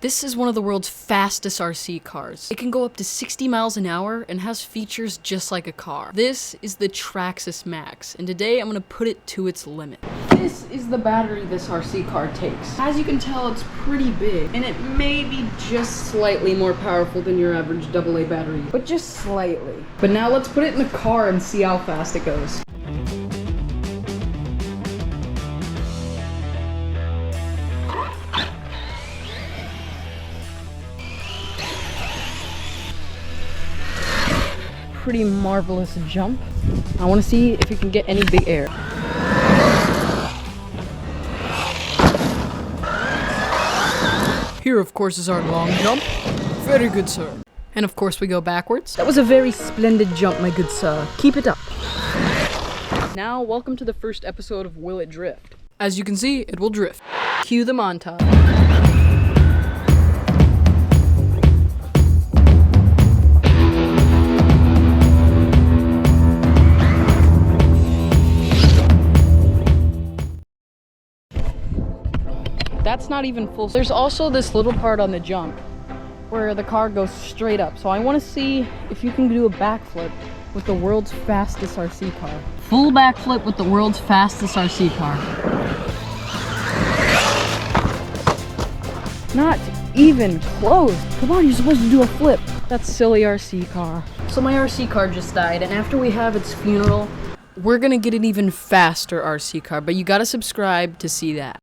This is one of the world's fastest RC cars. It can go up to 60 miles an hour and has features just like a car. This is the Traxxas Max, and today I'm gonna put it to its limit. This is the battery this RC car takes. As you can tell, it's pretty big, and it may be just slightly more powerful than your average AA battery, but just slightly. But now let's put it in the car and see how fast it goes. Pretty marvelous jump. I want to see if you can get any big air. Here, of course, is our long jump. Very good, sir. And of course, we go backwards. That was a very splendid jump, my good sir. Keep it up. Now, welcome to the first episode of Will It Drift? As you can see, it will drift. Cue the montage. That's not even full. There's also this little part on the jump where the car goes straight up. So I want to see if you can do a backflip with the world's fastest RC car. Full backflip with the world's fastest RC car. Not even close. Come on, you're supposed to do a flip. That's silly RC car. So my RC car just died, and after we have its funeral, we're gonna get an even faster RC car, but you gotta subscribe to see that.